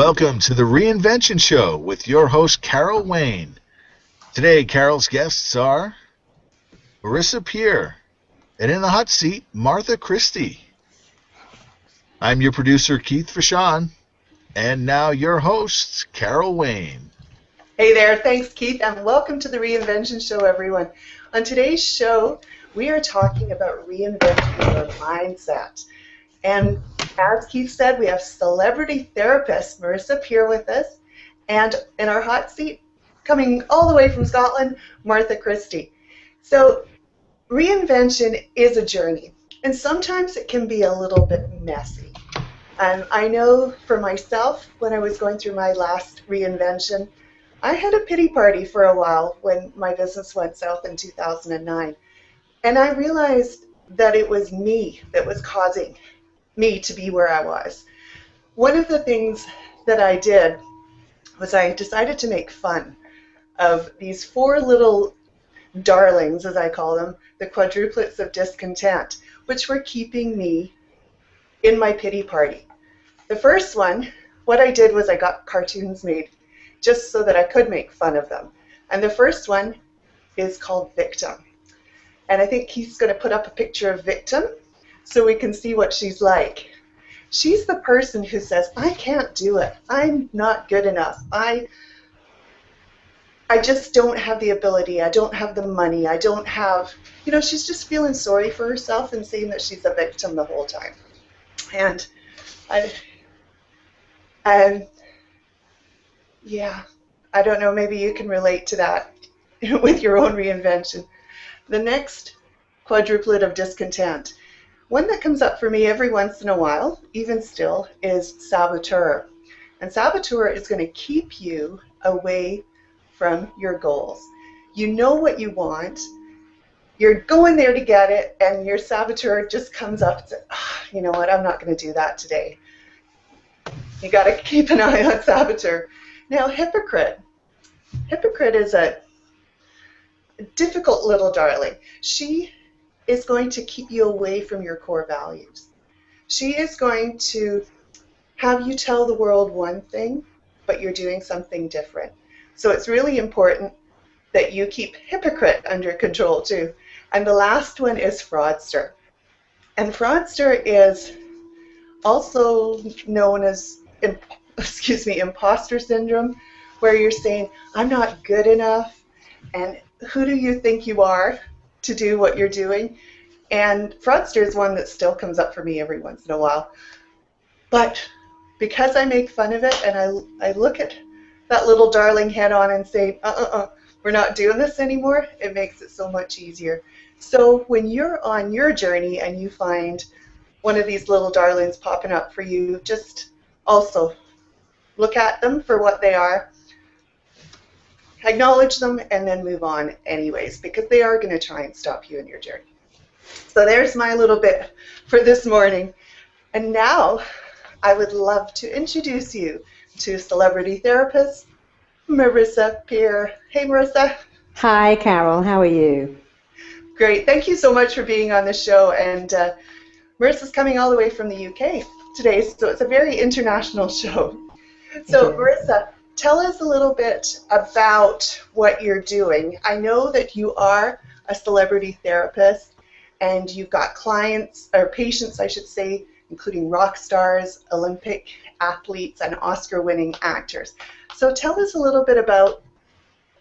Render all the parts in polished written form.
Welcome to the Reinvention Show with your host, Carol Wayne. Today, Carol's guests are Marisa, Pierre, and in the hot seat, Martha Christie. I'm your producer, Keith Vachon, and now your host, Carol Wayne. Hey there, thanks Keith, and welcome to the Reinvention Show, everyone. On today's show, we are talking about reinventing your mindset. And as Keith said, we have celebrity therapist Marisa Pierre with us, and in our hot seat, coming all the way from Scotland, Martha Christie. So reinvention is a journey, and sometimes it can be a little bit messy. And I know for myself, when I was going through my last reinvention, I had a pity party for a while when my business went south in 2009. And I realized that it was me that was causing me to be where I was. One of the things that I did was I decided to make fun of these four little darlings, as I call them, the quadruplets of discontent, which were keeping me in my pity party. The first one, what I did was I got cartoons made just so that I could make fun of them. And the first one is called Victim. And I think Keith's going to put up a picture of Victim so we can see what she's like. She's the person who says, I can't do it. I'm not good enough. I just don't have the ability. I don't have the money. I don't have, she's just feeling sorry for herself and saying that she's a victim the whole time. And yeah, I don't know, maybe you can relate to that with your own reinvention. The next quadruplet of discontent, one that comes up for me every once in a while, even still, is saboteur. And saboteur is going to keep you away from your goals. You know what you want, you're going there to get it, and your saboteur just comes up and says, you know what, I'm not going to do that today. You got to keep an eye on saboteur. Now, hypocrite. Hypocrite is a difficult little darling. She is going to keep you away from your core values. She is going to have you tell the world one thing, but you're doing something different. So it's really important that you keep hypocrite under control too. And the last one is fraudster. And fraudster is also known as imposter syndrome, where you're saying, I'm not good enough, and who do you think you are to do what you're doing? And fraudster is one that still comes up for me every once in a while. But because I make fun of it and I look at that little darling head on and say, we're not doing this anymore, it makes it so much easier. So when you're on your journey and you find one of these little darlings popping up for you, just also look at them for what they are, acknowledge them, and then move on anyways, because they are going to try and stop you in your journey. So there's my little bit for this morning. And now I would love to introduce you to celebrity therapist Marisa Pierre. Hey, Marisa. Hi, Carol. How are you? Great. Thank you so much for being on the show. And Marisa's coming all the way from the UK today, so it's a very international show. So, Marisa, tell us a little bit about what you're doing. I know that you are a celebrity therapist, and you've got clients, or patients, I should say, including rock stars, Olympic athletes, and Oscar-winning actors. So tell us a little bit about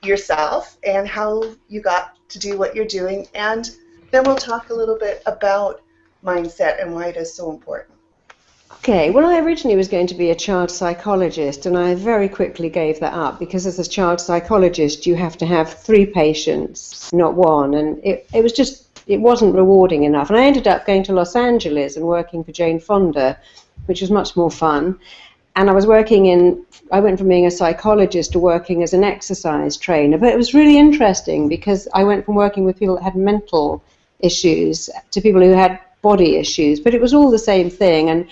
yourself and how you got to do what you're doing, and then we'll talk a little bit about mindset and why it is so important. Okay, well, I originally was going to be a child psychologist, and I very quickly gave that up because as a child psychologist, you have to have 3 patients, not one, and it wasn't rewarding enough. And I ended up going to Los Angeles and working for Jane Fonda, which was much more fun. And I went from being a psychologist to working as an exercise trainer, but it was really interesting because I went from working with people that had mental issues to people who had body issues, but it was all the same thing. And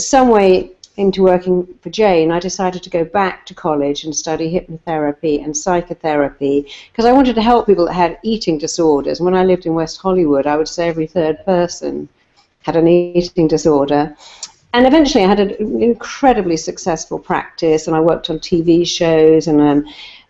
some way into working for Jane, I decided to go back to college and study hypnotherapy and psychotherapy because I wanted to help people that had eating disorders. When I lived in West Hollywood, I would say every 3rd person had an eating disorder. And eventually I had an incredibly successful practice, and I worked on TV shows, and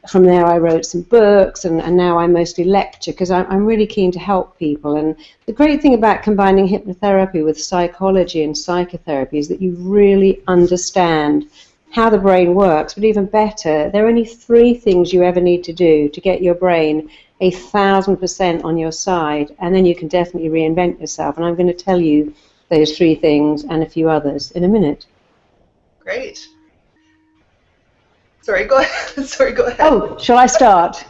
from there I wrote some books, and now I mostly lecture because I'm really keen to help people. And the great thing about combining hypnotherapy with psychology and psychotherapy is that you really understand how the brain works, but even better, there are only 3 things you ever need to do to get your brain 1,000% on your side, and then you can definitely reinvent yourself. And I'm going to tell you those 3 things and a few others in a minute. Great. Sorry, go ahead. Sorry, go ahead. Oh, shall I start?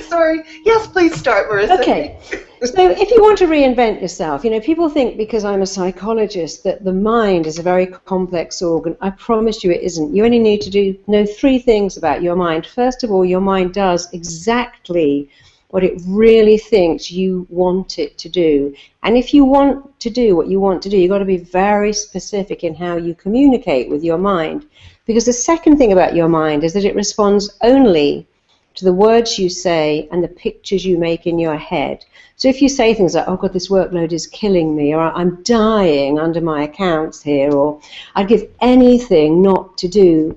Sorry. Yes, please start, Marisa. Okay. So if you want to reinvent yourself, people think because I'm a psychologist that the mind is a very complex organ. I promise you it isn't. You only need to know 3 things about your mind. First of all, your mind does exactly what it really thinks you want it to do. And if you want to do what you want to do, you've got to be very specific in how you communicate with your mind. Because the second thing about your mind is that it responds only to the words you say and the pictures you make in your head. So if you say things like, oh God, this workload is killing me, or I'm dying under my accounts here, or I'd give anything not to do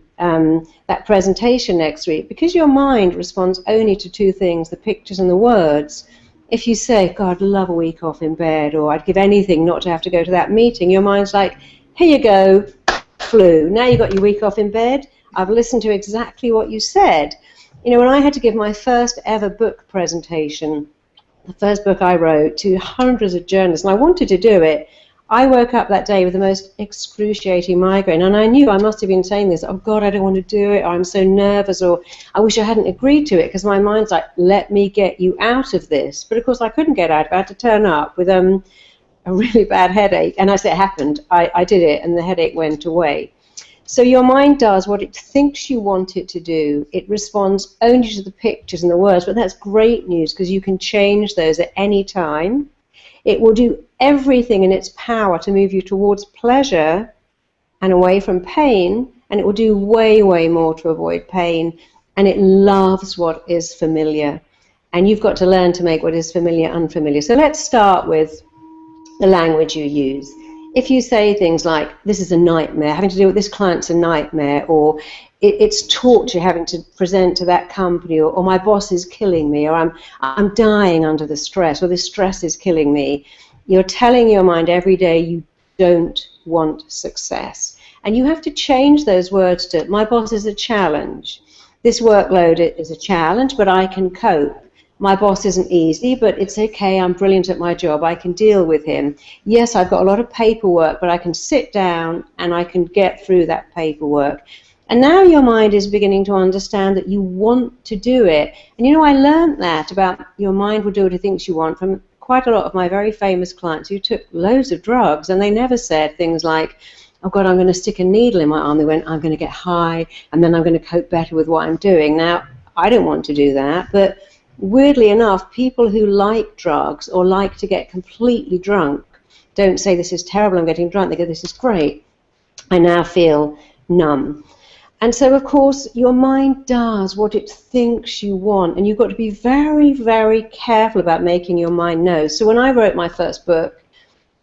that presentation next week, because your mind responds only to 2 things, the pictures and the words. If you say, God, I'd love a week off in bed, or I'd give anything not to have to go to that meeting, your mind's like, here you go, flu. Now you got your week off in bed. I've listened to exactly what you said. When I had to give my first ever book presentation, the first book I wrote, to hundreds of journalists, and I wanted to do it, I woke up that day with the most excruciating migraine, and I knew I must have been saying this, oh God, I don't want to do it, or I'm so nervous, or I wish I hadn't agreed to it, because my mind's like, let me get you out of this. But of course I couldn't get out of it. I had to turn up with a really bad headache, and as it happened, I did it, and the headache went away. So your mind does what it thinks you want it to do. It responds only to the pictures and the words, but that's great news because you can change those at any time. It will do everything in its power to move you towards pleasure and away from pain, and it will do way, way more to avoid pain, and it loves what is familiar. And you've got to learn to make what is familiar unfamiliar. So let's start with the language you use. If you say things like, this is a nightmare, having to deal with this client's a nightmare, or it's torture having to present to that company, or my boss is killing me, or I'm dying under the stress, or this stress is killing me, you're telling your mind every day you don't want success. And you have to change those words to, my boss is a challenge. This workload is a challenge, but I can cope. My boss isn't easy, but it's okay, I'm brilliant at my job, I can deal with him. Yes, I've got a lot of paperwork, but I can sit down and I can get through that paperwork. And now your mind is beginning to understand that you want to do it. And I learned that about your mind will do what it thinks you want from quite a lot of my very famous clients who took loads of drugs, and they never said things like, oh God, I'm going to stick a needle in my arm. They went, I'm going to get high, and then I'm going to cope better with what I'm doing. Now, I don't want to do that, but weirdly enough, people who like drugs or like to get completely drunk don't say, this is terrible, I'm getting drunk. They go, this is great. I now feel numb. And so, of course, your mind does what it thinks you want, and you've got to be very, very careful about making your mind know. So when I wrote my first book,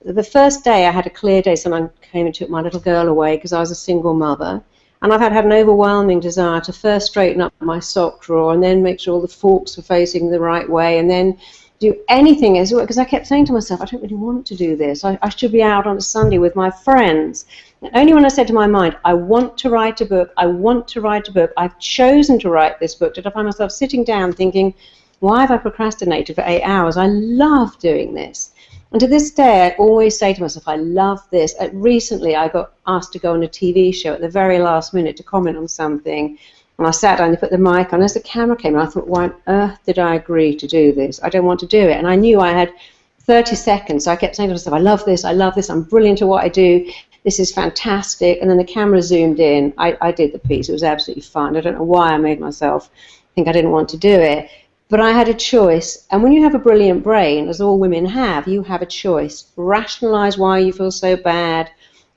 the first day I had a clear day. Someone came and took my little girl away because I was a single mother. And I've had an overwhelming desire to first straighten up my sock drawer and then make sure all the forks were facing the right way and then do anything as well, because I kept saying to myself, I don't really want to do this. I should be out on a Sunday with my friends. And only when I said to my mind, I want to write a book, I want to write a book, I've chosen to write this book, did I find myself sitting down thinking, why have I procrastinated for 8 hours? I love doing this. And to this day, I always say to myself, I love this. Recently, I got asked to go on a TV show at the very last minute to comment on something. And I sat down, they put the mic on. As the camera came on, I thought, why on earth did I agree to do this? I don't want to do it. And I knew I had 30 seconds. So I kept saying to myself, I love this, I'm brilliant at what I do. This is fantastic. And then the camera zoomed in. I did the piece. It was absolutely fun. I don't know why I made myself think I didn't want to do it. But I had a choice, and when you have a brilliant brain, as all women have, you have a choice. Rationalize why you feel so bad,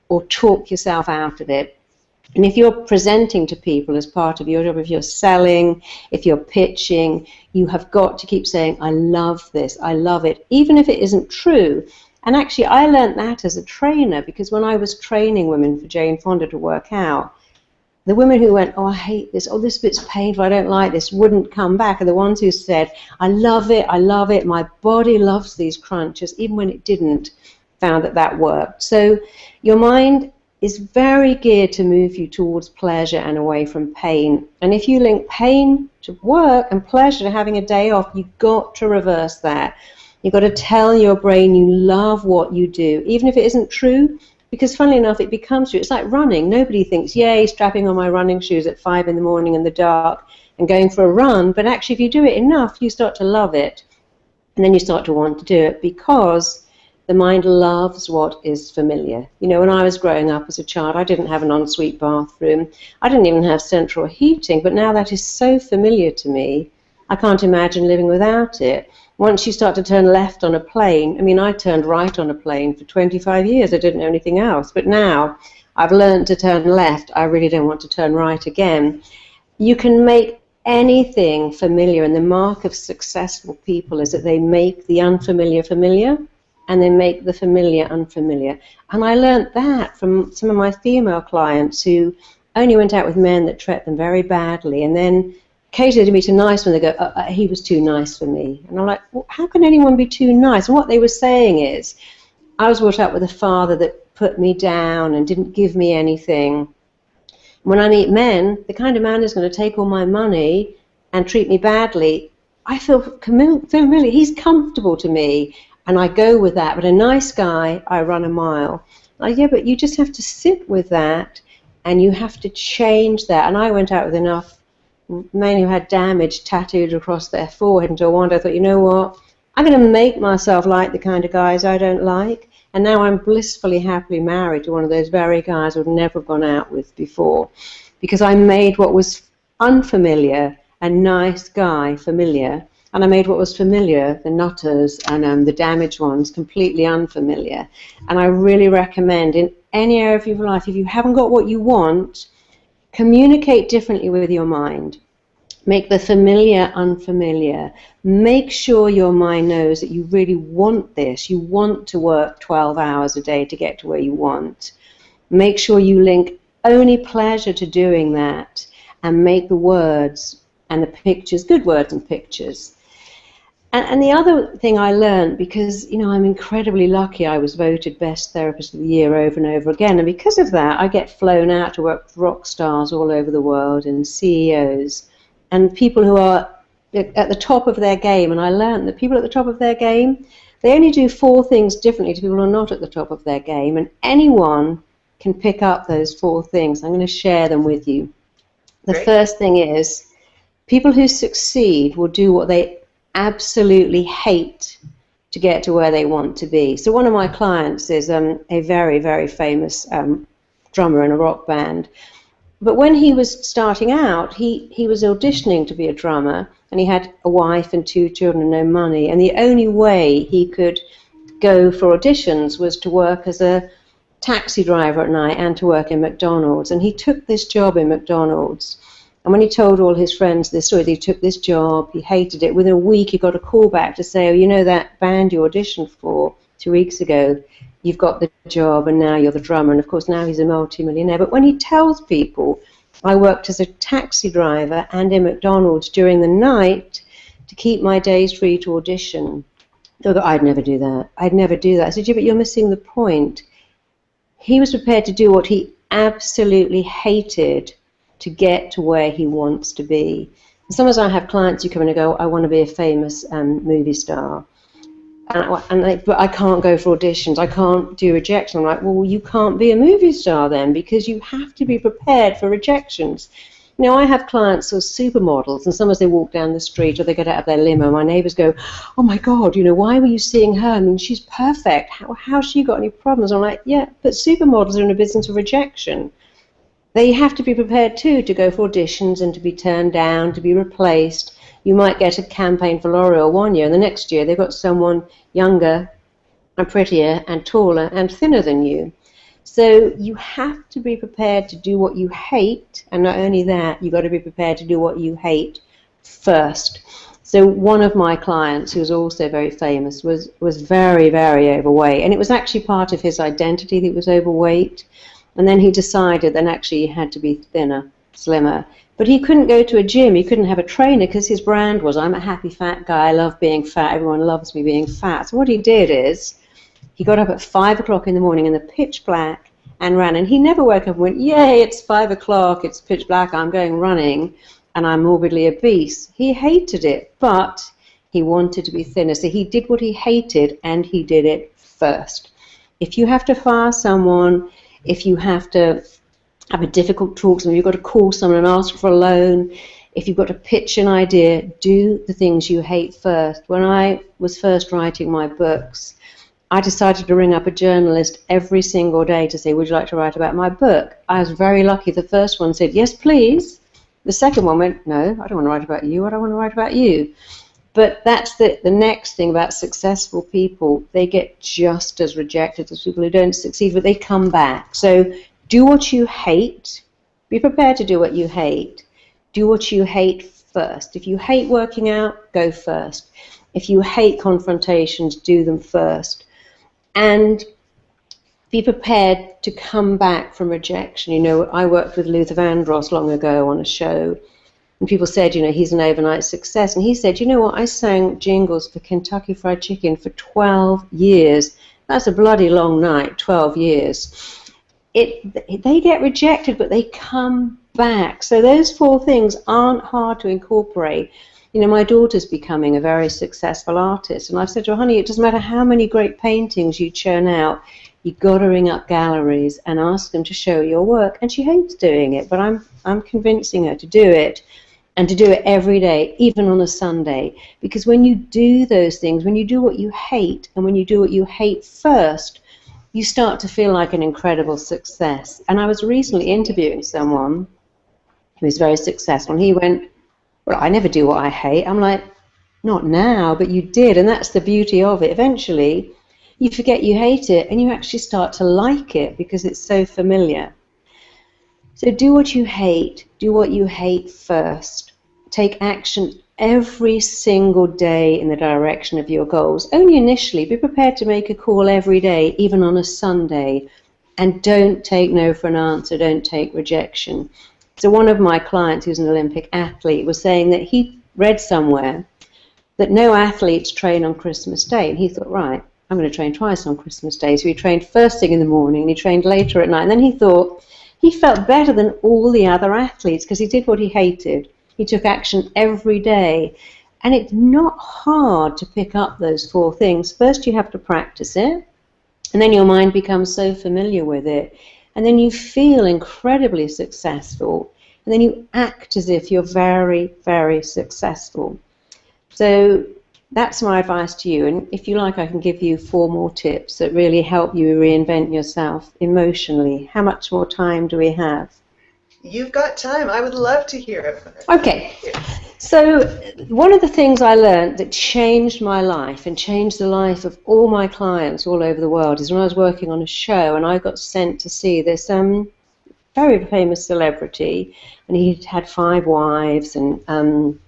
or talk yourself out of it. And if you're presenting to people as part of your job, if you're selling, if you're pitching, you have got to keep saying, I love this, I love it, even if it isn't true. And actually, I learned that as a trainer, because when I was training women for Jane Fonda to work out, the women who went, oh, I hate this, oh, this bit's painful, I don't like this, wouldn't come back, are the ones who said, I love it, my body loves these crunches, even when it didn't, found that that worked. So your mind is very geared to move you towards pleasure and away from pain. And if you link pain to work and pleasure to having a day off, you've got to reverse that. You've got to tell your brain you love what you do, even if it isn't true, because funnily enough, it becomes true. It's like running. Nobody thinks, yay, strapping on my running shoes at 5 in the morning in the dark and going for a run. But actually, if you do it enough, you start to love it. And then you start to want to do it, because the mind loves what is familiar. You know, when I was growing up as a child, I didn't have an ensuite bathroom. I didn't even have central heating. But now that is so familiar to me, I can't imagine living without it. Once you start to turn left on a plane, I mean, I turned right on a plane for 25 years. I didn't know anything else. But now I've learned to turn left. I really don't want to turn right again. You can make anything familiar, and the mark of successful people is that they make the unfamiliar familiar, and they make the familiar unfamiliar. And I learned that from some of my female clients who only went out with men that treated them very badly, and then occasionally they'd be too nice when they go, he was too nice for me. And I'm like, well, how can anyone be too nice? And what they were saying is, I was brought up with a father that put me down and didn't give me anything. When I meet men, the kind of man who's going to take all my money and treat me badly, I feel familiar. He's comfortable to me, and I go with that. But a nice guy, I run a mile. Like, yeah, but you just have to sit with that, and you have to change that. And I went out with enough men who had damage tattooed across their forehead until one day I thought, you know what, I'm going to make myself like the kind of guys I don't like. And now I'm blissfully, happily married to one of those very guys I would never have gone out with before, because I made what was unfamiliar, a nice guy, familiar, and I made what was familiar, the nutters and the damaged ones, completely unfamiliar. And I really recommend, in any area of your life, if you haven't got what you want, communicate differently with your mind. Make the familiar unfamiliar. Make sure your mind knows that you really want this. You want to work 12 hours a day to get to where you want. Make sure you link only pleasure to doing that, and make the words and the pictures, good words and pictures. And the other thing I learned, because, you know, I'm incredibly lucky, I was voted Best Therapist of the Year over and over again, and because of that, I get flown out to work with rock stars all over the world and CEOs and people who are at the top of their game. And I learned that people at the top of their game, they only do 4 things differently to people who are not at the top of their game, and anyone can pick up those 4 things. I'm going to share them with you. The first thing is, people who succeed will do what they absolutely hate to get to where they want to be. So one of my clients is a very, very famous drummer in a rock band. But when he was starting out, he was auditioning to be a drummer, and he had a wife and 2 children and no money. And the only way he could go for auditions was to work as a taxi driver at night and to work in McDonald's. And he took this job in McDonald's. And when he told all his friends this story, he took this job, he hated it. Within a week, he got a call back to say, oh, you know that band you auditioned for 2 weeks ago, you've got the job and now you're the drummer. And of course, now he's a multi-millionaire. But when he tells people, I worked as a taxi driver and in McDonald's during the night to keep my days free to audition, they'll go, I'd never do that. I'd never do that. I said, yeah, but you're missing the point. He was prepared to do what he absolutely hated to get to where he wants to be. Sometimes I have clients who come in and go, I want to be a famous movie star. But I can't go for auditions. I can't do rejection. I'm like, well, you can't be a movie star then, because you have to be prepared for rejections. You know, I have clients who are supermodels, and sometimes they walk down the street or they get out of their limo. My neighbors go, oh my God, you know, why were you seeing her? I mean, she's perfect. How's she got any problems? I'm like, yeah, but supermodels are in a business of rejection. They have to be prepared too to go for auditions and to be turned down, to be replaced. You might get a campaign for L'Oreal one year, and the next year they've got someone younger and prettier and taller and thinner than you. So you have to be prepared to do what you hate, and not only that, you've got to be prepared to do what you hate first. So one of my clients, who was also very famous, was very, very overweight. And it was actually part of his identity that he was overweight. And then he decided that actually he had to be thinner, slimmer. But he couldn't go to a gym. He couldn't have a trainer because his brand was, I'm a happy fat guy. I love being fat. Everyone loves me being fat. So what he did is he got up at 5 o'clock in the morning in the pitch black and ran. And he never woke up and went, yay, it's 5 o'clock, it's pitch black, I'm going running, and I'm morbidly obese. He hated it, but he wanted to be thinner. So he did what he hated, and he did it first. If you have to fire someone, if you have to have a difficult talk, so you've got to call someone and ask for a loan, if you've got to pitch an idea, do the things you hate first. When I was first writing my books, I decided to ring up a journalist every single day to say, would you like to write about my book? I was very lucky. The first one said, yes, please. The second one went, no, I don't want to write about you. I don't want to write about you. But that's the next thing about successful people. They get just as rejected as people who don't succeed, but they come back. So do what you hate. Be prepared to do what you hate. Do what you hate first. If you hate working out, go first. If you hate confrontations, do them first. And be prepared to come back from rejection. You know, I worked with Luther Vandross long ago on a show, and people said, you know, he's an overnight success. And he said, you know what, I sang jingles for Kentucky Fried Chicken for 12 years. That's a bloody long night, 12 years. They get rejected, but they come back. So those 4 things aren't hard to incorporate. You know, my daughter's becoming a very successful artist, and I've said to her, honey, it doesn't matter how many great paintings you churn out, you've got to ring up galleries and ask them to show your work. And she hates doing it, but I'm convincing her to do it, and to do it every day, even on a Sunday. Because when you do those things, when you do what you hate, and when you do what you hate first, you start to feel like an incredible success. And I was recently interviewing someone who was very successful, and he went, well, I never do what I hate. I'm like, not now, but you did. And that's the beauty of it. Eventually, you forget you hate it, and you actually start to like it because it's so familiar. So do what you hate. Do what you hate first. Take action every single day in the direction of your goals. Only initially. Be prepared to make a call every day, even on a Sunday. And don't take no for an answer. Don't take rejection. So one of my clients, who's an Olympic athlete, was saying that he read somewhere that no athletes train on Christmas Day. And he thought, right, I'm going to train twice on Christmas Day. So he trained first thing in the morning, and he trained later at night. And then he thought he felt better than all the other athletes because he did what he hated. He took action every day. And it's not hard to pick up those 4 things. First, you have to practice it, and then your mind becomes so familiar with it. And then you feel incredibly successful, and then you act as if you're very, very successful. So that's my advice to you. And if you like, I can give you 4 more tips that really help you reinvent yourself emotionally. How much more time do we have? You've got time. I would love to hear it. Okay. So one of the things I learned that changed my life and changed the life of all my clients all over the world is when I was working on a show, and I got sent to see this very famous celebrity, and he'd had 5 wives, and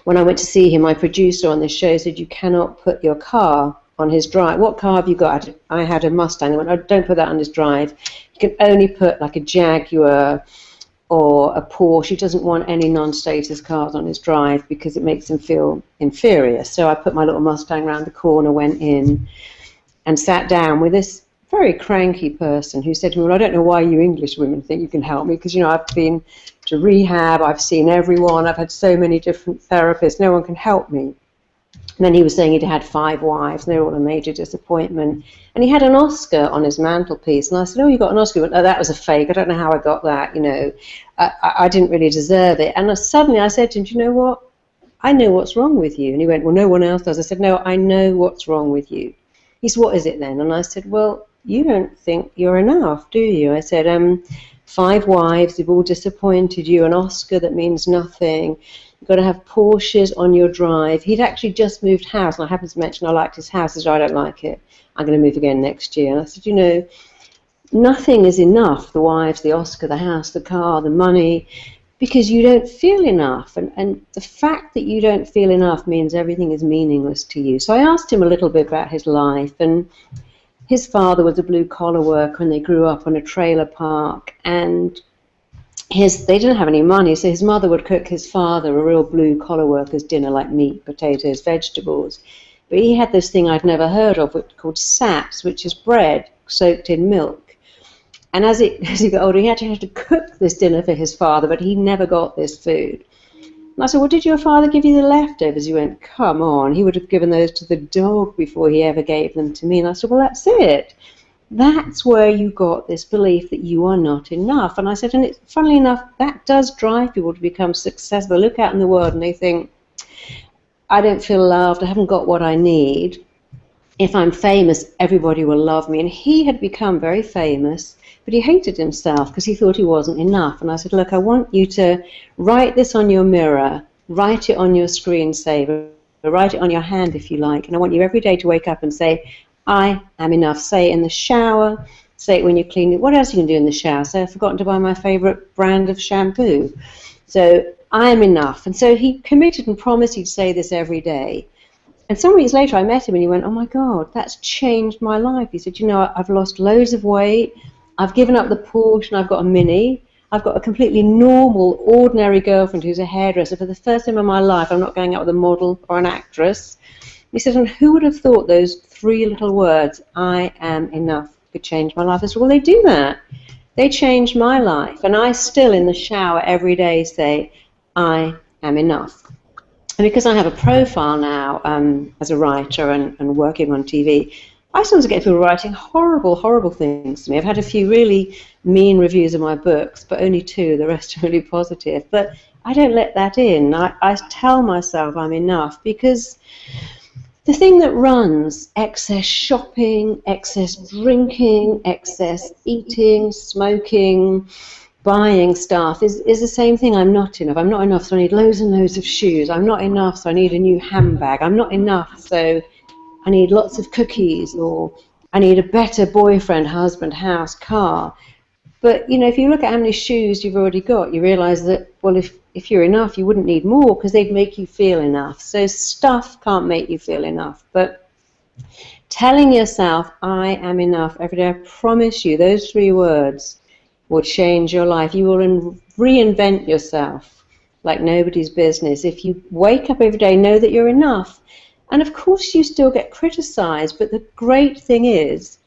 when I went to see him, my producer on this show said, you cannot put your car on his drive. What car have you got? I had a Mustang. I went, oh, don't put that on his drive. You can only put like a Jaguar or a Porsche. He doesn't want any non-status cars on his drive because it makes him feel inferior. So I put my little Mustang around the corner, went in, and sat down with this very cranky person who said to me, well, I don't know why you English women think you can help me, because, you know, I've been to rehab, I've seen everyone, I've had so many different therapists, no one can help me. And then he was saying he'd had 5 wives, and they were all a major disappointment. And he had an Oscar on his mantelpiece. And I said, oh, you got an Oscar? He went, oh, that was a fake. I don't know how I got that, you know. I didn't really deserve it. And suddenly I said to him, do you know what? I know what's wrong with you. And he went, well, no one else does. I said, no, I know what's wrong with you. He said, what is it then? And I said, well, you don't think you're enough, do you? I said, 5 wives, they've all disappointed you. An Oscar that means nothing. You've got to have Porsches on your drive. He'd actually just moved house, and I happened to mention I liked his house. He said, I don't like it. I'm going to move again next year. And I said, you know, nothing is enough. The wives, the Oscar, the house, the car, the money. because you don't feel enough. And the fact that you don't feel enough means everything is meaningless to you. So I asked him a little bit about his life, and his father was a blue-collar worker, and they grew up on a trailer park, and they didn't have any money, so his mother would cook his father a real blue-collar worker's dinner, like meat, potatoes, vegetables. But he had this thing I'd never heard of called saps, which is bread soaked in milk. And as he got older, he actually had to cook this dinner for his father, but he never got this food. And I said, well, did your father give you the leftovers? He went, come on, he would have given those to the dog before he ever gave them to me. And I said, well, that's it. That's where you got this belief that you are not enough. And I said, and funnily enough, that does drive people to become successful. They look out in the world and they think, I don't feel loved, I haven't got what I need. If I'm famous, everybody will love me. And he had become very famous, but he hated himself because he thought he wasn't enough. And I said, look, I want you to write this on your mirror, write it on your screensaver, write it on your hand if you like, and I want you every day to wake up and say, I am enough. Say it in the shower, say it when you're cleaning. What else you can do in the shower? Say, I've forgotten to buy my favorite brand of shampoo. So I am enough. And so he committed and promised he'd say this every day. And some weeks later I met him and he went, oh my God, that's changed my life. He said, you know, I've lost loads of weight. I've given up the Porsche and I've got a Mini. I've got a completely normal, ordinary girlfriend who's a hairdresser. For the first time in my life, I'm not going out with a model or an actress. He said, and who would have thought those 3 little words, I am enough, could change my life? I said, well, they do that. They changed my life. And I still, in the shower every day, say, I am enough. And because I have a profile now as a writer and working on TV, I sometimes get people writing horrible, horrible things to me. I've had a few really mean reviews of my books, but only 2. The rest are really positive. But I don't let that in. I tell myself I'm enough, because the thing that runs excess shopping, excess drinking, excess eating, smoking, buying stuff is the same thing. I'm not enough. I'm not enough, so I need loads and loads of shoes. I'm not enough, so I need a new handbag. I'm not enough, so I need lots of cookies, or I need a better boyfriend, husband, house, car. But, you know, if you look at how many shoes you've already got, you realize that, well, if you're enough, you wouldn't need more because they'd make you feel enough. So stuff can't make you feel enough. But telling yourself, I am enough, every day, I promise you, those 3 words will change your life. You will reinvent yourself like nobody's business. If you wake up every day, know that you're enough. And of course you still get criticized, but the great thing is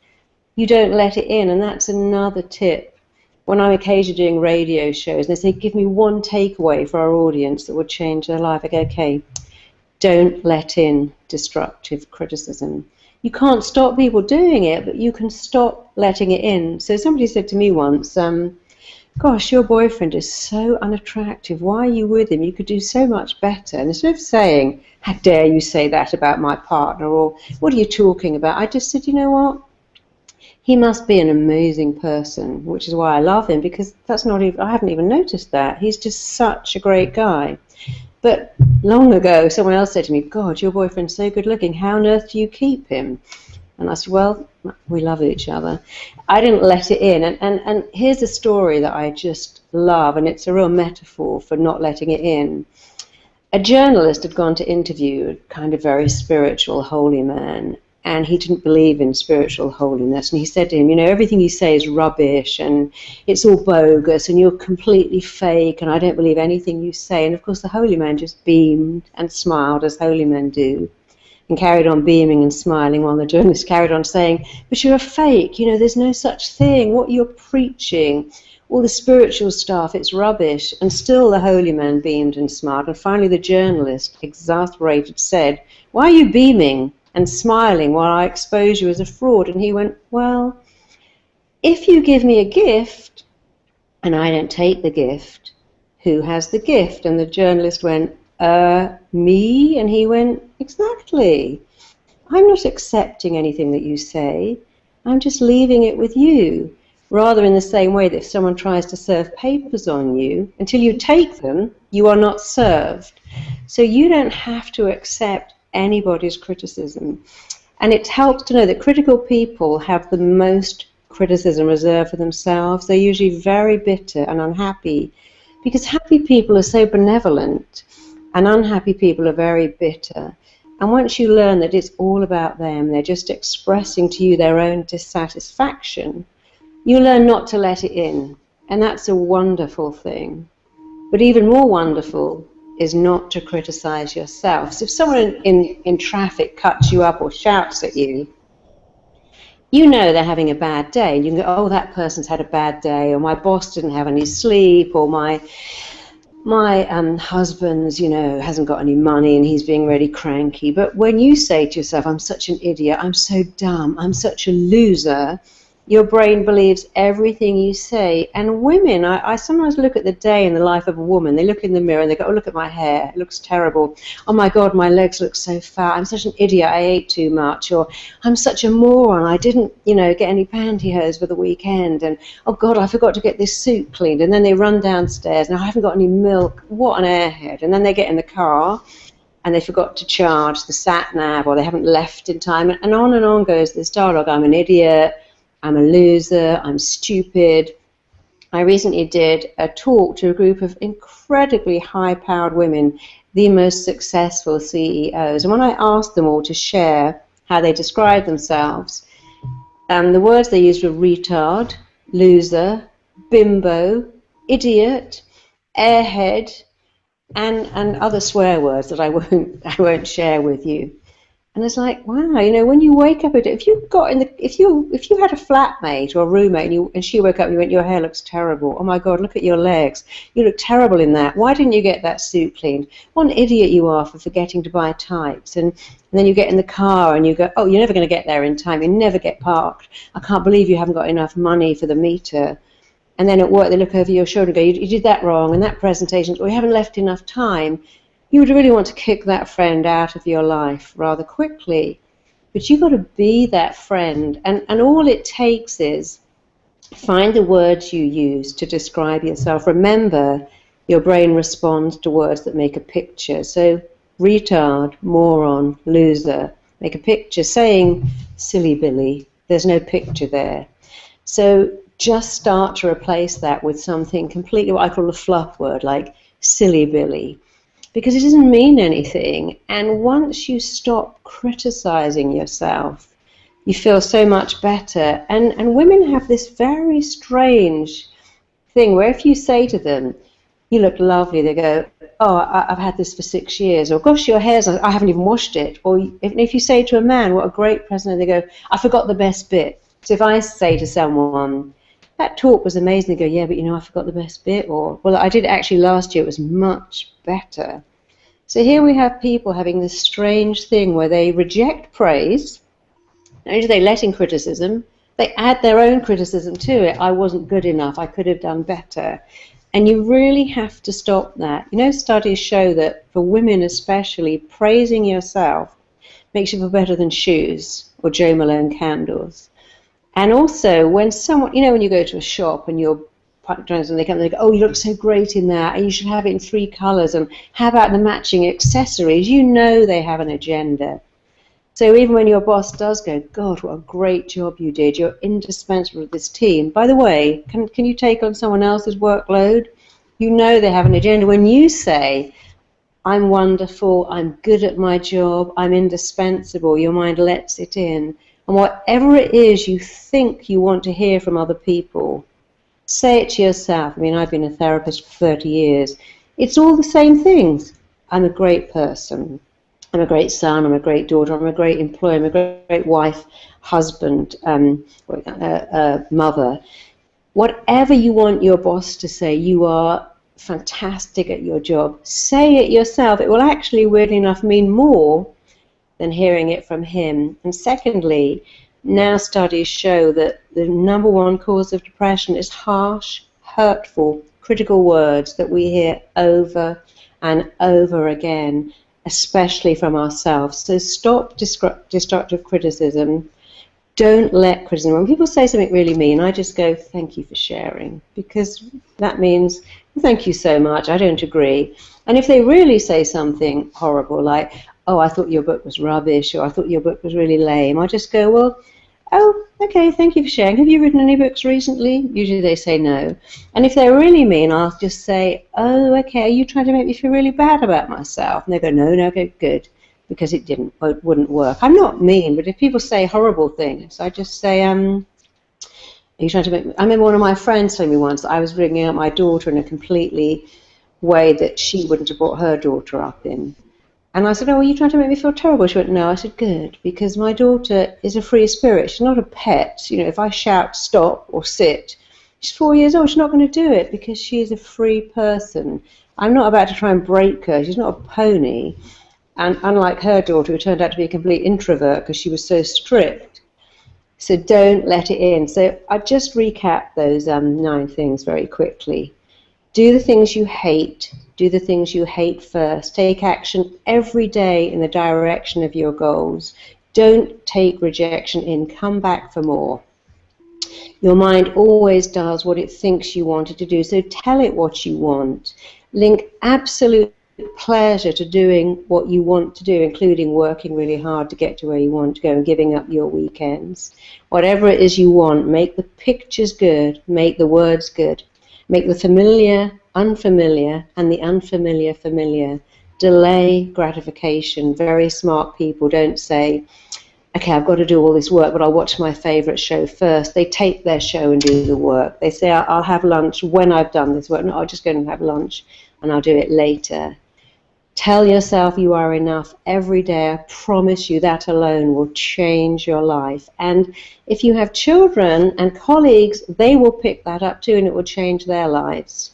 you don't let it in. And that's another tip. When I'm occasionally doing radio shows and they say, give me one takeaway for our audience that would change their life, I go, okay, don't let in destructive criticism. You can't stop people doing it, but you can stop letting it in. So somebody said to me once, gosh, your boyfriend is so unattractive. Why are you with him? You could do so much better. And instead of saying, how dare you say that about my partner, or what are you talking about? I just said, you know what? He must be an amazing person, which is why I love him, because that's not even, I haven't even noticed that. He's just such a great guy. But long ago, someone else said to me, God, your boyfriend's so good looking. How on earth do you keep him? And I said, well, we love each other. I didn't let it in. And here's a story that I just love, and it's a real metaphor for not letting it in. A journalist had gone to interview a kind of very spiritual, holy man, and he didn't believe in spiritual holiness. And he said to him, you know, everything you say is rubbish, and it's all bogus, and you're completely fake, and I don't believe anything you say. And of course the holy man just beamed and smiled, as holy men do, and carried on beaming and smiling, while the journalist carried on saying, but you're a fake, you know, there's no such thing. What you're preaching, all the spiritual stuff, it's rubbish. And still the holy man beamed and smiled. And finally the journalist, exasperated, said, why are you beaming and smiling while I expose you as a fraud? And he went, well, if you give me a gift and I don't take the gift, who has the gift? And the journalist went, me? And he went, exactly. I'm not accepting anything that you say. I'm just leaving it with you. Rather in the same way that if someone tries to serve papers on you, until you take them, you are not served. So you don't have to accept anybody's criticism. And it helps to know that critical people have the most criticism reserved for themselves. They're usually very bitter and unhappy Because happy people are so benevolent and unhappy people are very bitter. And once you learn that it's all about them, they're just expressing to you their own dissatisfaction, you learn not to let it in. And that's a wonderful thing. But even more wonderful is not to criticize yourself. So if someone in traffic cuts you up or shouts at you, you know they're having a bad day. And you can go, oh, that person's had a bad day, or my boss didn't have any sleep, or my husband's, hasn't got any money and he's being really cranky. But when you say to yourself, I'm such an idiot, I'm so dumb, I'm such a loser, your brain believes everything you say. And women, I sometimes look at the day in the life of a woman. They look in the mirror and they go, oh, look at my hair. It looks terrible. Oh, my God, my legs look so fat. I'm such an idiot. I ate too much. Or I'm such a moron. I didn't, get any pantyhose for the weekend. And, oh, God, I forgot to get this suit cleaned. And then they run downstairs and I haven't got any milk. What an airhead. And then they get in the car and they forgot to charge the sat-nav, or they haven't left in time. And on goes this dialogue. I'm an idiot. I'm a loser, I'm stupid. I recently did a talk to a group of incredibly high-powered women, the most successful CEOs. And when I asked them all to share how they describe themselves, the words they used were retard, loser, bimbo, idiot, airhead, and other swear words that I won't share with you. And it's like, wow, when you wake up, if you had a flatmate or a roommate and she woke up and you went, your hair looks terrible. Oh my God, look at your legs. You look terrible in that. Why didn't you get that suit cleaned? What an idiot you are for forgetting to buy tights. And then you get in the car and you go, oh, you're never going to get there in time. You never get parked. I can't believe you haven't got enough money for the meter. And then at work, they look over your shoulder and go, you did that wrong, and that presentation, or you haven't left enough time. You would really want to kick that friend out of your life rather quickly. But you've got to be that friend. And all it takes is find the words you use to describe yourself. Remember, your brain responds to words that make a picture. So retard, moron, loser, make a picture. Saying silly Billy, there's no picture there. So just start to replace that with something completely what I call a fluff word, like silly Billy. Because it doesn't mean anything. And once you stop criticizing yourself, you feel so much better. And women have this very strange thing where if you say to them, you look lovely, they go, oh, I've had this for 6 years. Or, gosh, your hair's, I haven't even washed it. Or if you say to a man, what a great present, they go, I forgot the best bit. So if I say to someone, that talk was amazing, they go, yeah, but I forgot the best bit. Or, well, I did actually last year, it was much better. So here we have people having this strange thing where they reject praise. Not only do they let in criticism, they add their own criticism to it. I wasn't good enough, I could have done better. And you really have to stop that. Studies show that for women especially, praising yourself makes you feel better than shoes or Jo Malone candles. And also, when someone, when you go to a shop and you're and they come and they go, oh, you look so great in that, and you should have it in 3 colors, and how about the matching accessories? They have an agenda. So even when your boss does go, God, what a great job you did, you're indispensable to this team. By the way, can you take on someone else's workload? They have an agenda. When you say, I'm wonderful, I'm good at my job, I'm indispensable, your mind lets it in. And whatever it is you think you want to hear from other people, say it to yourself. I've been a therapist for 30 years. It's all the same things. I'm a great person. I'm a great son. I'm a great daughter. I'm a great employer. I'm a great wife, husband, mother. Whatever you want your boss to say, you are fantastic at your job. Say it yourself. It will actually, weirdly enough, mean more than hearing it from him. And secondly, now studies show that the number 1 cause of depression is harsh, hurtful, critical words that we hear over and over again, especially from ourselves. So stop destructive criticism. Don't let criticism. When people say something really mean, I just go, thank you for sharing, because that means, thank you so much, I don't agree. And if they really say something horrible, like, oh, I thought your book was rubbish, or I thought your book was really lame, I just go, well, oh, okay, thank you for sharing. Have you written any books recently? Usually they say no. And if they're really mean, I'll just say, oh, okay, are you trying to make me feel really bad about myself? And they go, no, okay, good, because it wouldn't work. I'm not mean, but if people say horrible things, I just say, are you trying to make me... I remember one of my friends told me once that I was bringing up my daughter in a completely way that she wouldn't have brought her daughter up in. And I said, oh, are you trying to make me feel terrible? She went, no. I said, good, because my daughter is a free spirit. She's not a pet. You know, if I shout stop or sit, she's 4 years old. She's not going to do it because she is a free person. I'm not about to try and break her. She's not a pony. And unlike her daughter, who turned out to be a complete introvert because she was so strict. So don't let it in. So I just recap those 9 things very quickly. Do the things you hate. Do the things you hate first. Take action every day in the direction of your goals. Don't take rejection in. Come back for more. Your mind always does what it thinks you want it to do, so tell it what you want. Link absolute pleasure to doing what you want to do, including working really hard to get to where you want to go and giving up your weekends. Whatever it is you want, make the pictures good, make the words good. Make the familiar unfamiliar and the unfamiliar familiar. Delay gratification. Very smart people don't say, okay, I've got to do all this work, but I'll watch my favorite show first. They take their show and do the work. They say, I'll have lunch when I've done this work. No, I'll just go and have lunch and I'll do it later. Tell yourself you are enough every day. I promise you that alone will change your life. And if you have children and colleagues, they will pick that up too, and it will change their lives.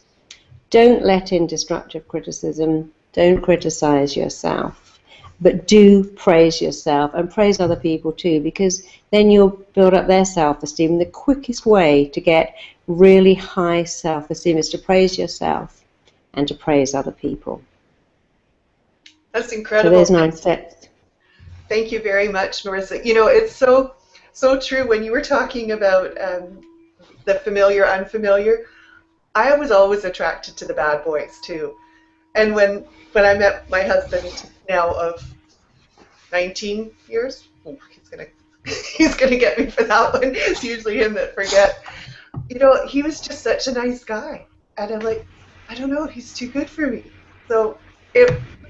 Don't let in destructive criticism. Don't criticize yourself. But do praise yourself and praise other people too, because then you'll build up their self-esteem. The quickest way to get really high self-esteem is to praise yourself and to praise other people. That's incredible. So there's 9 steps. Thank you very much, Marisa. You know, it's so true. When you were talking about the familiar, unfamiliar, I was always attracted to the bad boys too. And when I met my husband now of 19 years, he's gonna get me for that one. It's usually him that forget. You know, he was just such a nice guy, and I'm like, I don't know, he's too good for me. So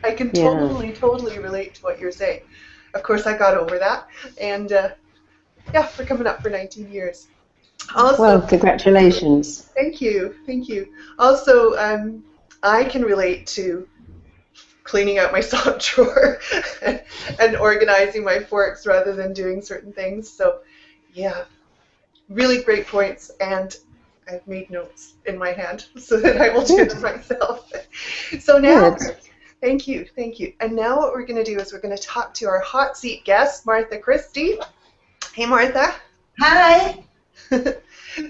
I can totally relate to what you're saying. Of course, I got over that, and yeah, we're coming up for 19 years. Also, well, congratulations. Thank you. Also, I can relate to cleaning out my sock drawer and organizing my forks rather than doing certain things. So, yeah, really great points, and I've made notes in my hand so that I will do them myself. So now... Thank you. And now what we're going to do is we're going to talk to our hot seat guest, Martha Christie. Hey, Martha. Hi. So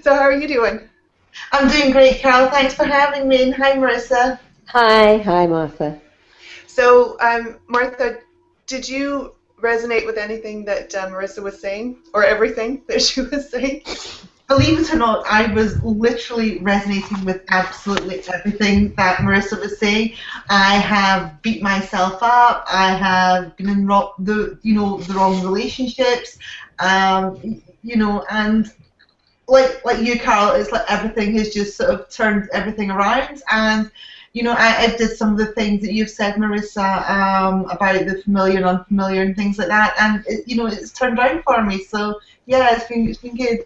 how are you doing? I'm doing great, Carol. Thanks for having me. And hi, Marisa. Hi, Martha. So, Martha, did you resonate with anything that Marisa was saying, or everything that she was saying? Believe it or not, I was literally resonating with absolutely everything that Marisa was saying. I have beat myself up. I have been in the wrong relationships. And like you, Carol, it's like everything has just sort of turned everything around. And I did some of the things that you've said, Marisa, about the familiar and unfamiliar and things like that. And it's turned around for me. So yeah, it's been good.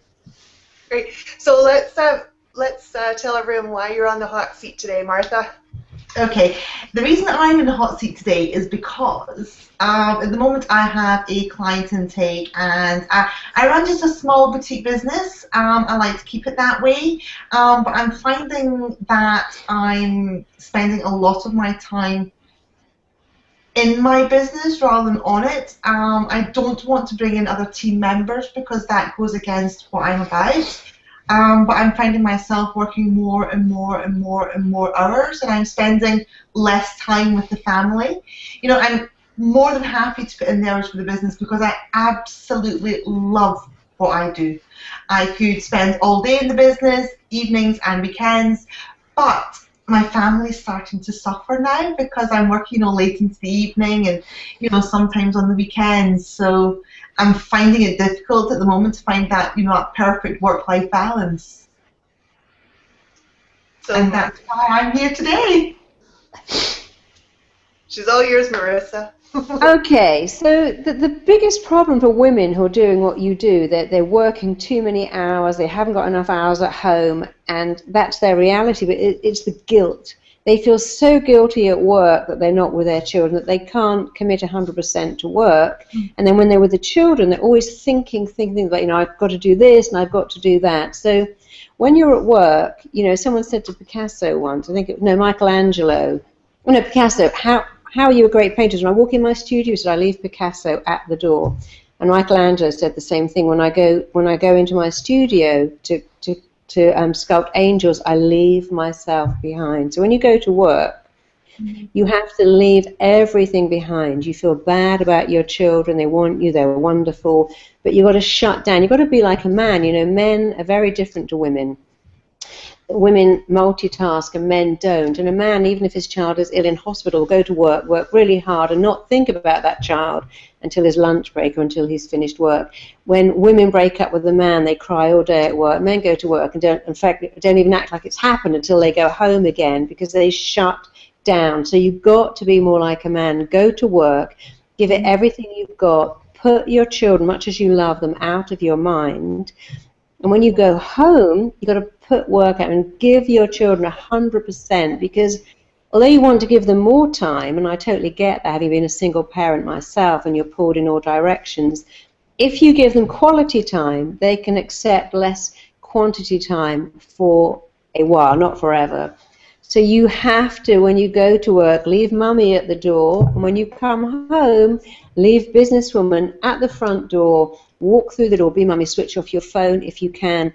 Great. So let's tell everyone why you're on the hot seat today, Martha. Okay. The reason that I'm in the hot seat today is because at the moment I have a client intake, and I run just a small boutique business. I like to keep it that way, but I'm finding that I'm spending a lot of my time in my business rather than on it. I don't want to bring in other team members because that goes against what I'm about. But I'm finding myself working more and more hours, and I'm spending less time with the family. I'm more than happy to put in the hours for the business because I absolutely love what I do. I could spend all day in the business, evenings and weekends, but my family's starting to suffer now because I'm working late into the evening and sometimes on the weekends. So I'm finding it difficult at the moment to find that that perfect work-life balance. So And that's why I'm here today. She's all yours, Marisa. Okay, so the biggest problem for women who are doing what you do, that they're working too many hours, they haven't got enough hours at home, and that's their reality, but it's the guilt. They feel so guilty at work that they're not with their children, that they can't commit 100% to work, and then when they're with the children, they're always thinking about, I've got to do this and I've got to do that. So when you're at work, someone said to Picasso once, Michelangelo, Picasso, how are you a great painter? When I walk in my studio, I leave Picasso at the door. And Michelangelo said the same thing. When I go into my studio to sculpt angels, I leave myself behind. So when you go to work, you have to leave everything behind. You feel bad about your children. They want you. They're wonderful. But you've got to shut down. You've got to be like a man. Men are very different to women. Women multitask and men don't. And a man, even if his child is ill in hospital, will go to work really hard and not think about that child until his lunch break or until he's finished work. When women break up with a man, they cry all day at work. Men go to work and don't even act like it's happened until they go home again because they shut down. So you've got to be more like a man. Go to work, give it everything you've got, put your children, much as you love them, out of your mind. And when you go home, you've got to put work out and give your children 100%, because although you want to give them more time, and I totally get that, having been a single parent myself and you're pulled in all directions, if you give them quality time, they can accept less quantity time for a while, not forever. So you have to, when you go to work, leave mummy at the door, and when you come home, leave businesswoman at the front door, walk through the door, be mummy, switch off your phone if you can,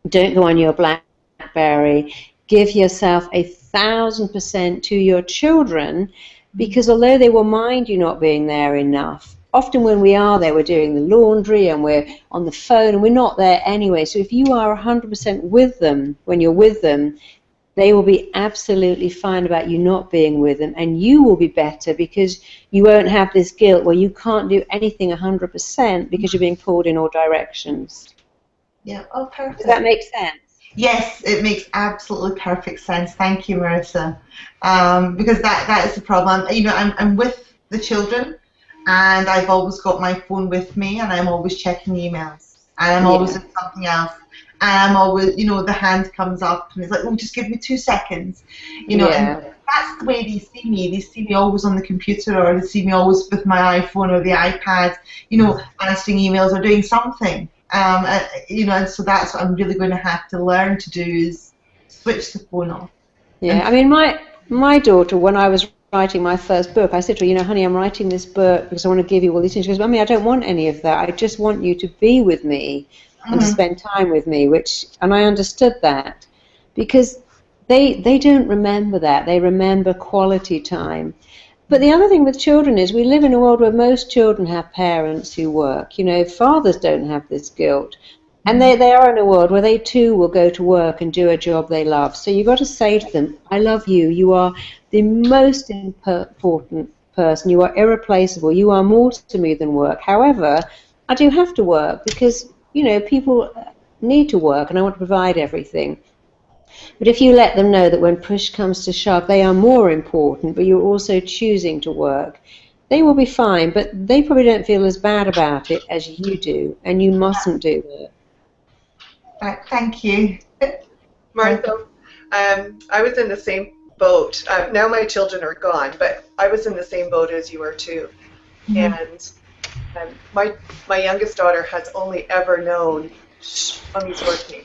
don't go on your BlackBerry, give yourself 1,000% to your children, because although they will mind you not being there enough, often when we are there, we're doing the laundry and we're on the phone and we're not there anyway. So if you are 100% with them when you're with them, they will be absolutely fine about you not being with them, and you will be better because you won't have this guilt where you can't do anything 100% because you're being pulled in all directions. Yeah, oh, perfect. Does that make sense? Yes, it makes absolutely perfect sense. Thank you, Marisa. Because that is the problem. I'm with the children, and I've always got my phone with me, and I'm always checking emails, and I'm always doing something else. And I'm always, the hand comes up, and it's like, oh, just give me 2 seconds, and that's the way they see me. They see me always on the computer, or they see me always with my iPhone or the iPad, answering emails or doing something. And so that's what I'm really going to have to learn to do, is switch the phone off. Yeah, I mean, my daughter, when I was writing my first book, I said to her, honey, I'm writing this book because I want to give you all these things. She goes, Mummy, I don't want any of that. I just want you to be with me and to spend time with me, and I understood that, because they don't remember that. They remember quality time. But the other thing with children is we live in a world where most children have parents who work. Fathers don't have this guilt. And they are in a world where they too will go to work and do a job they love. So you've got to say to them, I love you. You are the most important person. You are irreplaceable. You are more to me than work. However, I do have to work because, people need to work and I want to provide everything. But if you let them know that when push comes to shove, they are more important, but you're also choosing to work, they will be fine, but they probably don't feel as bad about it as you do, and you mustn't do that. Right, thank you. Martha, I was in the same boat. Now my children are gone, but I was in the same boat as you were too. And my youngest daughter has only ever known, shh, Mommy's working.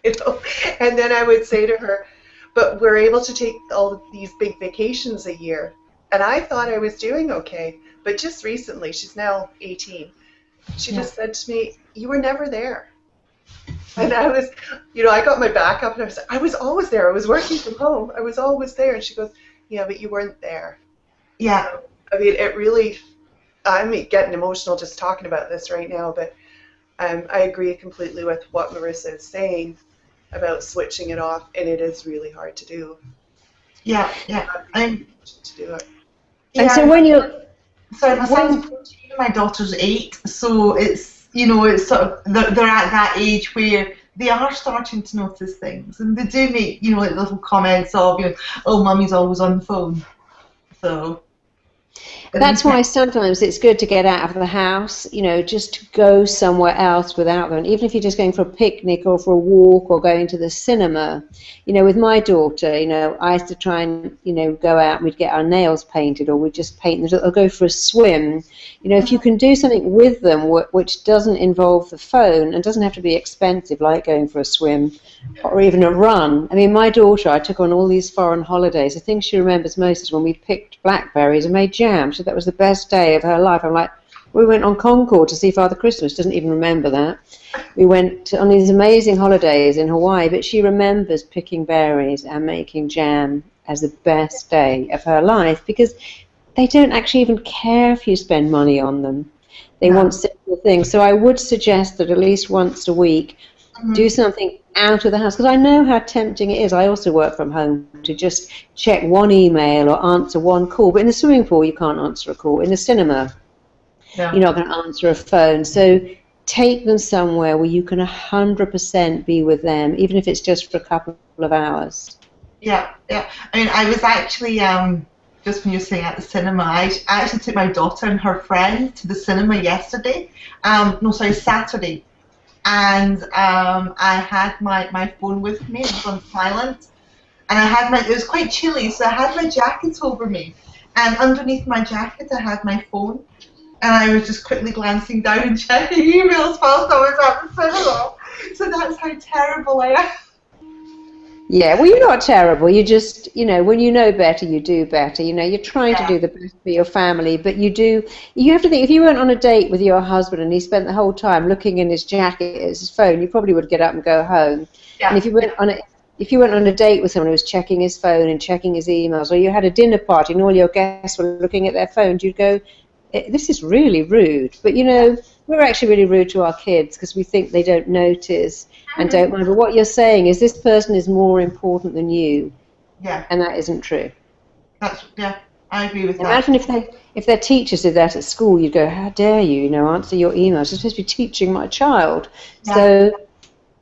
And then I would say to her, but we're able to take all of these big vacations a year. And I thought I was doing okay. But just recently, she's now 18, she just said to me, you were never there. And I was, I got my back up and I was always there. I was working from home. I was always there. And she goes, yeah, but you weren't there. Yeah. I mean, it really, I'm getting emotional just talking about this right now, but I agree completely with what Marisa is saying about switching it off, and it is really hard to do. Yeah, yeah. To do it. And Yeah, so when you're, sorry, my son's when, 14 and my daughter's 8, so it's, it's sort of, they're at that age where they are starting to notice things, and they do make, like little comments of, oh, mummy's always on the phone. So, that's why sometimes it's good to get out of the house, just to go somewhere else without them. Even if you're just going for a picnic or for a walk or going to the cinema. With my daughter, I used to try and, go out and we'd get our nails painted or we'd just paint them or go for a swim. If you can do something with them which doesn't involve the phone and doesn't have to be expensive, like going for a swim or even a run. I mean, my daughter, I took on all these foreign holidays. The thing she remembers most is when we picked blackberries and made jam. She said that was the best day of her life. I'm like, we went on Concord to see Father Christmas. Doesn't even remember that. We went on these amazing holidays in Hawaii, but she remembers picking berries and making jam as the best day of her life because they don't actually even care if you spend money on them. They want simple things. So I would suggest that at least once a week, do something out of the house, because I know how tempting it is. I also work from home to just check one email or answer one call. But in the swimming pool, you can't answer a call. In the cinema, you're not going to answer a phone. So take them somewhere where you can 100% be with them, even if it's just for a couple of hours. Yeah, yeah. I mean, I was actually, just when you were saying at the cinema, I actually took my daughter and her friend to the cinema yesterday. Saturday. And I had my phone with me, it was on silent, and it was quite chilly, so I had my jacket over me, and underneath my jacket I had my phone, and I was just quickly glancing down and checking emails whilst I was at the cinema. So that's how terrible I am. Yeah, well, you're not terrible. You just, when you know better, you do better. You're trying to do the best for your family, but you have to think, if you went on a date with your husband and he spent the whole time looking in his jacket at his phone, you probably would get up and go home. Yeah. And if you went on a date with someone who was checking his phone and checking his emails, or you had a dinner party and all your guests were looking at their phones, you'd go, this is really rude. But, we're actually really rude to our kids because we think they don't notice and don't mind. But what you're saying is this person is more important than you. Yeah. And that isn't true. I agree with that. Imagine if their teachers did that at school, you'd go, how dare you, answer your emails. You're supposed to be teaching my child. Yeah. So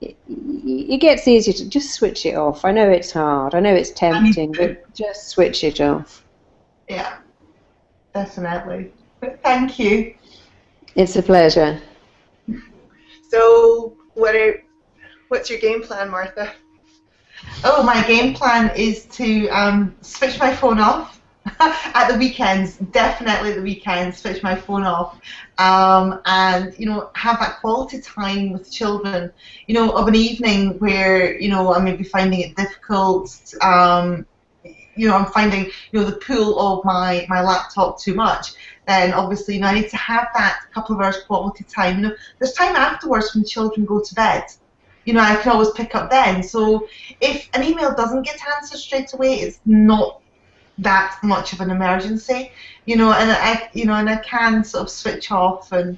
it gets easier to just switch it off. I know it's hard. I know it's tempting, but just switch it off. Yeah, definitely. Thank you. It's a pleasure. So what's your game plan, Martha? Oh, my game plan is to switch my phone off at the weekends. Definitely the weekends, switch my phone off, and have that quality time with children. Of an evening where I may be finding it difficult. I'm finding the pull of my laptop too much. Then obviously I need to have that couple of hours quality time. There's time afterwards when children go to bed. I can always pick up then. So if an email doesn't get answered straight away, it's not that much of an emergency. And I can sort of switch off and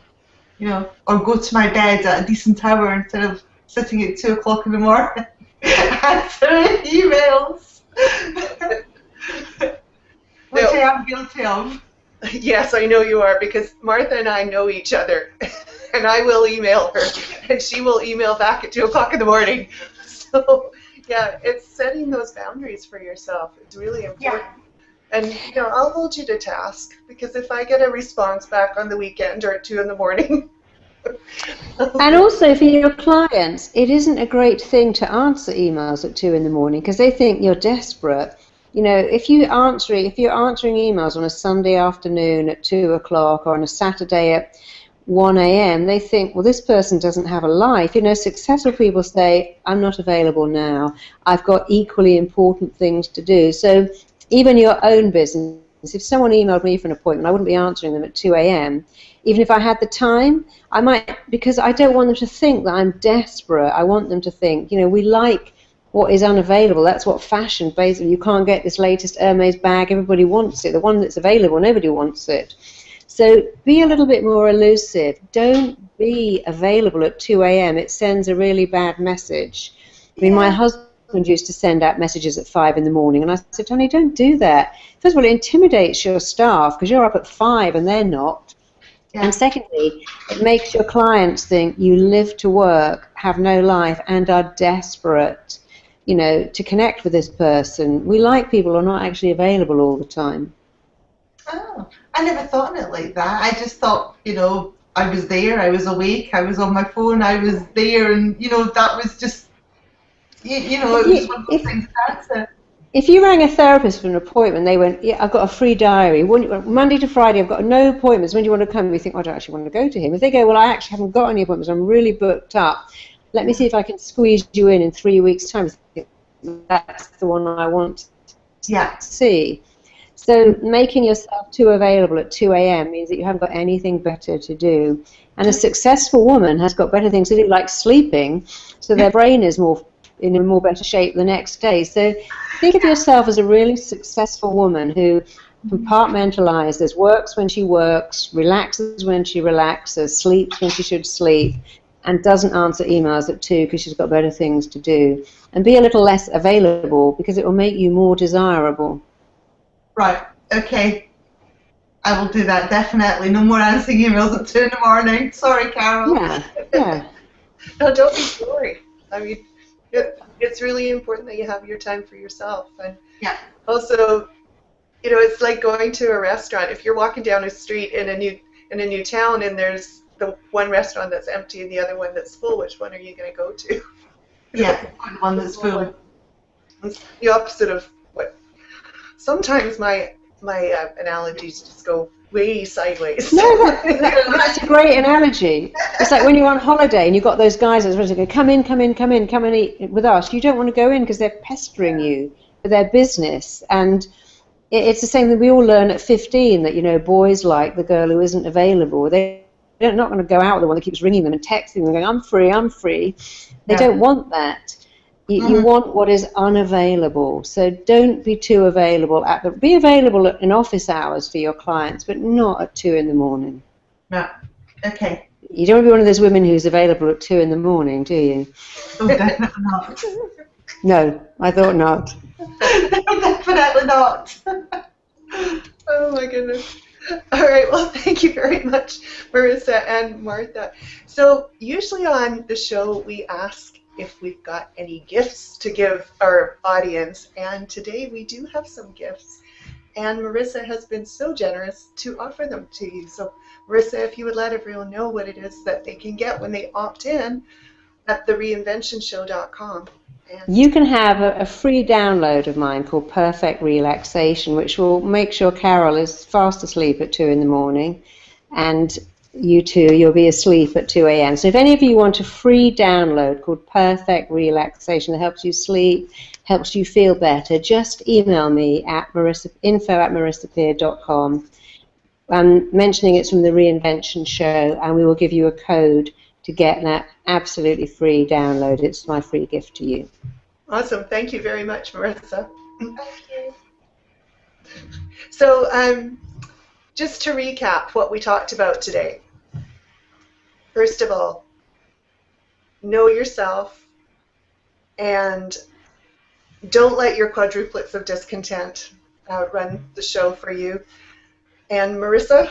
or go to my bed at a decent hour instead of sitting at 2 o'clock in the morning answering emails. Which I am guilty of. Yes, I know you are, because Martha and I know each other, and I will email her, and she will email back at 2 o'clock in the morning. So, yeah, it's setting those boundaries for yourself. It's really important. Yeah. And, I'll hold you to task, because if I get a response back on the weekend or at 2 in the morning. And also for your clients, it isn't a great thing to answer emails at 2 in the morning, because they think you're desperate. If you're answering emails on a Sunday afternoon at 2 o'clock or on a Saturday at 1 a.m., they think, well, this person doesn't have a life. Successful people say, I'm not available now. I've got equally important things to do. So even your own business, if someone emailed me for an appointment, I wouldn't be answering them at 2 a.m. Even if I had the time, I might, because I don't want them to think that I'm desperate. I want them to think, we like what is unavailable. That's what fashion, basically. You can't get this latest Hermes bag. Everybody wants it. The one that's available, nobody wants it. So be a little bit more elusive. Don't be available at 2 a.m. It sends a really bad message. I mean, my husband husband used to send out messages at 5 in the morning, and I said, Tony, don't do that. First of all, it intimidates your staff because you're up at 5 and they're not. Yeah. And secondly, it makes your clients think you live to work, have no life, and are desperate, to connect with this person. We like people who are not actually available all the time. Oh, I never thought of it like that. I just thought, I was there, I was awake, I was on my phone, I was there, and, that was just, it was one of those things. If you rang a therapist for an appointment, they went, yeah, I've got a free diary. Monday to Friday, I've got no appointments. When do you want to come? We think, I don't actually want to go to him. If they go, well, I actually haven't got any appointments. I'm really booked up. Let me see if I can squeeze you in 3 weeks' time. That's the one I want to see. So making yourself too available at 2 a.m. means that you haven't got anything better to do. And a successful woman has got better things to do, like sleeping, so their brain is in a more better shape the next day. So think of yourself as a really successful woman who compartmentalizes, works when she works, relaxes when she relaxes, sleeps when she should sleep, and doesn't answer emails at 2 because she's got better things to do. And be a little less available because it will make you more desirable. Right, okay. I will do that, definitely. No more answering emails at 2 in the morning. Sorry, Carol. Yeah. No, don't be sorry. I mean, it's really important that you have your time for yourself. And also, it's like going to a restaurant. If you're walking down a street in a new town and there's the one restaurant that's empty and the other one that's full, which one are you going to go to? Yeah, one that's full. It's the opposite of what. Sometimes my analogies just go way sideways. No, that's a great analogy. It's like when you're on holiday and you've got those guys that's going, come in and eat with us. You don't want to go in because they're pestering you for their business. And it's the same thing we all learn at 15, that, boys like the girl who isn't available. They're not going to go out with the one that keeps ringing them and texting them going, I'm free. They don't want that. You want what is unavailable. So don't be too available. Be available in office hours for your clients, but not at 2 in the morning. No. Okay. You don't want to be one of those women who's available at 2 in the morning, do you? Oh, definitely not. No, I thought not. No, definitely not. Oh my goodness. All right, well, thank you very much, Marisa and Martha. So usually on the show we ask if we've got any gifts to give our audience, and today we do have some gifts, and Marisa has been so generous to offer them to you. So Marisa, if you would let everyone know what it is that they can get when they opt in at thereinventionshow.com. You can have a free download of mine called Perfect Relaxation, which will make sure Carol is fast asleep at 2 in the morning, and you too, you'll be asleep at 2 a.m. So if any of you want a free download called Perfect Relaxation that helps you sleep, helps you feel better, just email me at info@marisapierre.com. I'm mentioning it's from the Reinvention Show, and we will give you a code to get that absolutely free download. It's my free gift to you. Awesome. Thank you very much, Marisa. Thank you. So just to recap what we talked about today. First of all, know yourself and don't let your quadruplets of discontent outrun the show for you. And Marisa,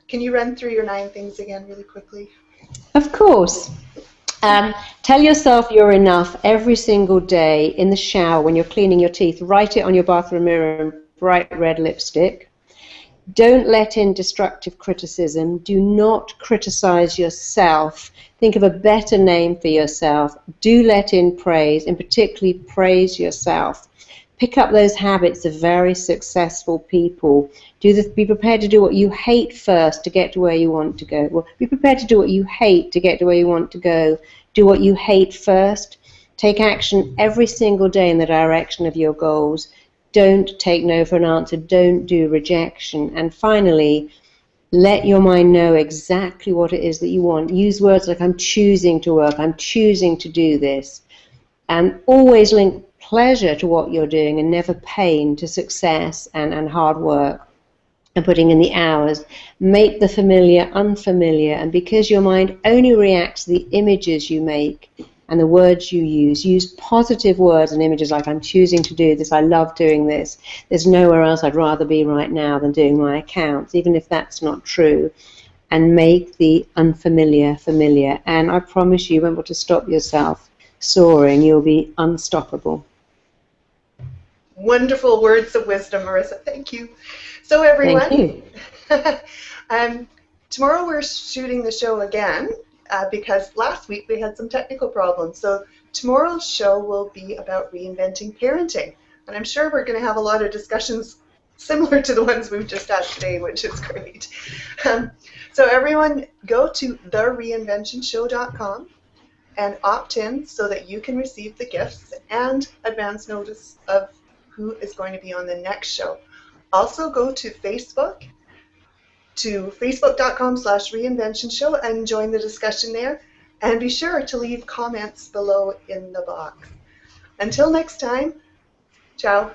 can you run through your 9 things again really quickly? Of course. Tell yourself you're enough every single day in the shower when you're cleaning your teeth. Write it on your bathroom mirror in bright red lipstick. Don't let in destructive criticism. Do not criticize yourself. Think of a better name for yourself. Do let in praise, and particularly praise yourself. Pick up those habits of very successful people. Be prepared to do what you hate first to get to where you want to go. Well, be prepared to do what you hate to get to where you want to go. Do what you hate first. Take action every single day in the direction of your goals. Don't take no for an answer. Don't do rejection. And finally, let your mind know exactly what it is that you want. Use words like, I'm choosing to work. I'm choosing to do this. And always link pleasure to what you're doing and never pain to success and hard work and putting in the hours. Make the familiar unfamiliar, and because your mind only reacts to the images you make, and the words you use positive words and images like, I'm choosing to do this, I love doing this, there's nowhere else I'd rather be right now than doing my accounts, even if that's not true, and make the unfamiliar familiar. And I promise you, you won't be able to stop yourself soaring. You'll be unstoppable. Wonderful words of wisdom, Marisa. Thank you. So everyone, Thank you. Tomorrow we're shooting the show again because last week we had some technical problems. So tomorrow's show will be about reinventing parenting. And I'm sure we're going to have a lot of discussions similar to the ones we've just had today, which is great. So everyone, go to thereinventionshow.com and opt in so that you can receive the gifts and advance notice of who is going to be on the next show. Also go to Facebook, to facebook.com/reinventionshow and join the discussion there. And be sure to leave comments below in the box. Until next time, ciao.